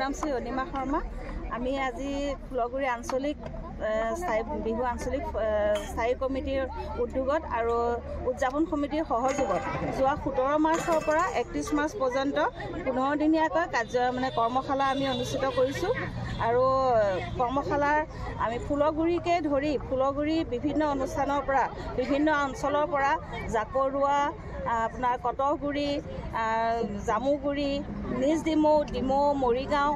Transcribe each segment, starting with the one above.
নাম শ্ৰী অনিমা শৰ্মা। আমি আজি ফুলগুৰি আঞ্চলিক বিহু আঞ্চলিক স্থায়ী কমিটিৰ উদ্যোগত আৰু উদযাপন সমিতিৰ সহযোগত যোৱা 17 মাৰ্চৰ পৰা 31 মাৰ্চ পৰ্যন্ত 15 দিনীয়াকৈ কৰ্মশালা আমি অনুষ্ঠিত কৰিছোঁ। আৰু কৰ্মশালাৰ আমি ফুলগুৰিকে ধৰি ফুলগুৰিৰ বিভিন্ন অনুষ্ঠানৰ পৰা বিভিন্ন অঞ্চলৰ পৰা জাকৰুৱা, আপোনাৰ কটহগুৰি, জামুগুৰি, নিজ ডিমৌ, মৰিগাঁও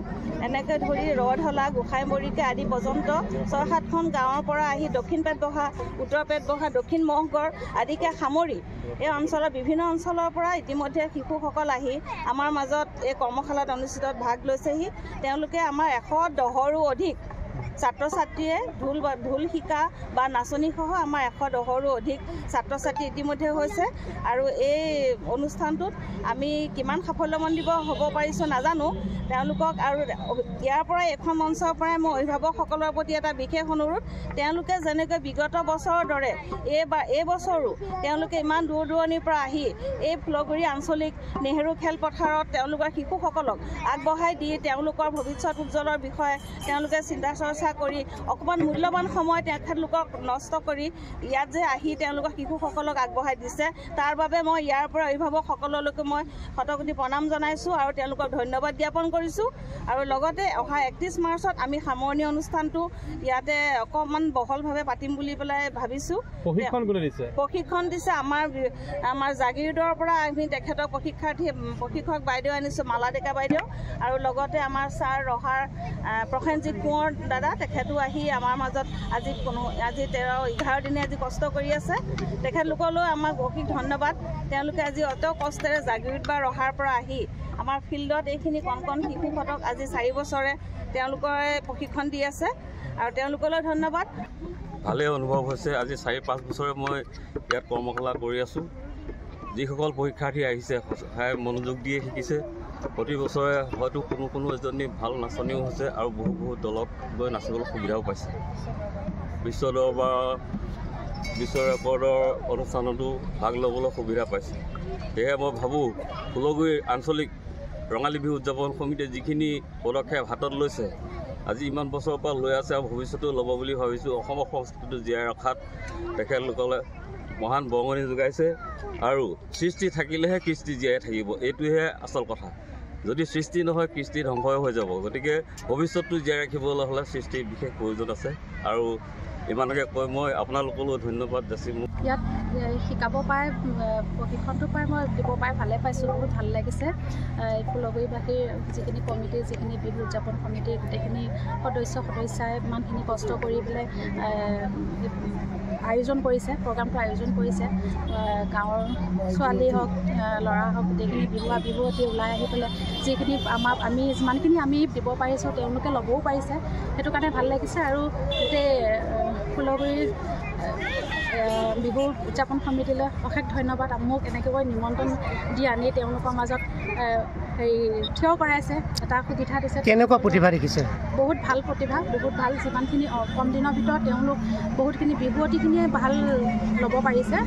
এনেকৈ ধৰি ৰধলা, গোসাইমৰিকে আদি পৰ্যন্ত 6-7খন গাঁৱৰ পৰা আহি দক্ষিণ পেটবহা, উত্তৰ পেটবহা, দক্ষিণ মহগড় আদিকে সামৰি এই অঞ্চলৰ বিভিন্ন অঞ্চলৰ পৰা ইতিমধ্যে শিশুসকল আহি আমাৰ মাজত এই কৰ্মশালাত অনুষ্ঠিত ভাগ লৈছেহি। তেওঁলোকে আমাৰ 110ৰো অধিক ছাত্ৰ ছাত্ৰীয়ে ঢোল শিকা বা নাচনীসহ আমাৰ 110ৰো অধিক ছাত্ৰ ছাত্ৰী ইতিমধ্যে হৈছে। আৰু এই অনুষ্ঠানটোত আমি কিমান সাফল্যমণ্ডিত হ'ব পাৰিছোঁ নাজানো তেওঁলোকক। আৰু ইয়াৰ পৰাই এখন মঞ্চৰ পৰাই মই অভিভাৱকসকলৰ প্ৰতি এটা বিশেষ অনুৰোধ, তেওঁলোকে যেনেকৈ বিগত বছৰৰ দৰে এই বছৰো তেওঁলোকে ইমান দূৰ দূৰণিৰ পৰা আহি এই ফুলগুৰি আঞ্চলিক নেহেৰু খেলপথাৰত তেওঁলোকৰ শিশুসকলক আগবঢ়াই দি তেওঁলোকৰ ভৱিষ্যত উজ্জ্বলৰ বিষয়ে তেওঁলোকে চিন্তা চৰ্চা কৰি অকণমান মূল্যৱান সময় তেখেতলোকক নষ্ট কৰি ইয়াত যে আহি তেওঁলোকৰ শিশুসকলক আগবঢ়াই দিছে, তাৰ বাবে মই ইয়াৰ পৰা অভিভাৱকসকললৈকে মই শতকোটি প্ৰণাম জনাইছোঁ আৰু তেওঁলোকক ধন্যবাদ জ্ঞাপন কৰিছোঁ। আৰু লগতে অহা 31 মাৰ্চত আমি সামৰণি অনুষ্ঠানটো ইয়াতে অকণমান বহলভাৱে পাতিম বুলি পেলাই ভাবিছোঁ। প্ৰশিক্ষণ দিছে আমাৰ জাগিৰোডৰ পৰা আমি তেখেতক প্ৰশিক্ষক বাইদেউ আনিছোঁ, মালা ডেকা বাইদেউ, আৰু লগতে আমাৰ ছাৰ ৰহাৰ প্ৰসেনজিৎ কোঁৱৰ দাদা, তেখেতো আহি আমাৰ মাজত আজি 13-11 দিনে আজি কষ্ট কৰি আছে। তেখেতলোকলৈ আমাক অশেষ ধন্যবাদ। তেওঁলোকে আজি অত কষ্টেৰে জাগিৰোড বা ৰহাৰ পৰা আহি আমাৰ ফিল্ডত এইখিনি কণ শিশুহঁতক আজি 4 বছৰে তেওঁলোকে প্ৰশিক্ষণ দি আছে আৰু তেওঁলোকলৈ ধন্যবাদ। ভালেই অনুভৱ হৈছে। আজি 4-5 বছৰে মই ইয়াত কৰ্মশালা কৰি আছোঁ। যিসকল পৰীক্ষাৰ্থী আহিছে সহায় মনোযোগ দিয়ে শিকিছে। প্ৰতি বছৰে হয়তো কোনো এজনী ভাল নাচনীও হৈছে আৰু বহু দলত গৈ নাচিবলৈ সুবিধাও পাইছে। বিশ্ব ৰেকৰ্ডৰ অনুষ্ঠানতো ভাগ ল'বলৈ সুবিধা পাইছে। সেয়েহে মই ভাবোঁ ফুলগুৰি আঞ্চলিক ৰঙালী বিহু উদযাপন সমিতিয়ে যিখিনি পদক্ষেপ হাতত লৈছে, আজি ইমান বছৰৰ পৰা লৈ আছে আৰু ভৱিষ্যতেও ল'ব বুলি ভাবিছোঁ। অসমৰ সংস্কৃতিটো জীয়াই ৰখাত তেখেতলোকলে মহান বৰঙণি যোগাইছে। আৰু সৃষ্টি থাকিলেহে কৃষ্টি জীয়াই থাকিব, এইটোহে আচল কথা। যদি সৃষ্টি নহয়, কৃষ্টি ধ্বংসই হৈ যাব। গতিকে ভৱিষ্যতটো জীয়াই ৰাখিবলৈ হ'লে সৃষ্টিৰ বিশেষ প্ৰয়োজন আছে। আৰু ইমানকে কৈ মই আপোনালোকলৈ ধন্যবাদ যাচি ইয়াত শিকাব পাই প্ৰশিক্ষণটো পাই মই দিব পাই ভালে পাইছোঁ, বহুত ভাল লাগিছে। ফুলগুৰিবাসীৰ যিখিনি কমিটি, যিখিনি বিহু উদযাপন সমিতিৰ গোটেইখিনি সদস্যাই ইমানখিনি কষ্ট কৰি পেলাই আয়োজন কৰিছে, প্ৰগ্ৰামটো আয়োজন কৰিছে। গাঁৱৰ ছোৱালী হওক, ল'ৰা হওক, গোটেইখিনি বিহুৱতী ওলাই আহি পেলাই যিখিনি আমি যিমানখিনি আমি দিব পাৰিছোঁ তেওঁলোকে ল'বও পাৰিছে, সেইটো কাৰণে ভাল লাগিছে। আৰু গোটেই ফুলগুৰিৰ বিহু উদযাপন সমিতিলৈ অশেষ ধন্যবাদ। মোক এনেকৈ নিমন্ত্ৰণ দি আনি তেওঁলোকৰ মাজত থিয় কৰাইছে, এটা সুবিধা দিছে। কেনেকুৱা প্ৰতিভা দেখিছে? বহুত ভাল প্ৰতিভা, বহুত ভাল। যিমানখিনি কম দিনৰ ভিতৰত তেওঁলোক বহুতখিনি বিহুৱতীখিনিয়ে ভাল ল'ব পাৰিছে,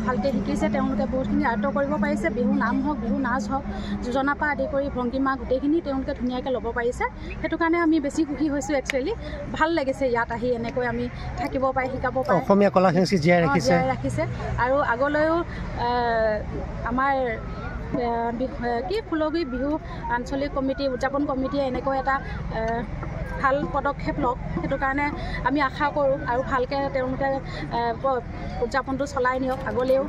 ভালকৈ শিকিছে। তেওঁলোকে বহুতখিনি আয়ত্ব কৰিব পাৰিছে। বিহু নাম হওক, বিহু নাচ হওক, যোজনাৰ পৰা আদি কৰি ভংগীমা গোটেইখিনি তেওঁলোকে ধুনীয়াকৈ ল'ব পাৰিছে। সেইটো কাৰণে আমি বেছি সুখী হৈছোঁ। একচুৱেলি ভাল লাগিছে ইয়াত আহি এনেকৈ আমি থাকিব পাৰি, শিকাব পাৰি। অসমীয়া কলা সংস্কৃতি জীয়াই ৰাখিছে। আৰু আগলৈও আমাৰ ফুলগুৰি বিহু আঞ্চলিক কমিটি, উদযাপন কমিটিয়ে এনেকৈ এটা ভাল পদক্ষেপ লওক, সেইটো কাৰণে আমি আশা কৰোঁ। আৰু ভালকৈ তেওঁলোকে উদযাপনটো চলাই নিয়ক আগলৈও।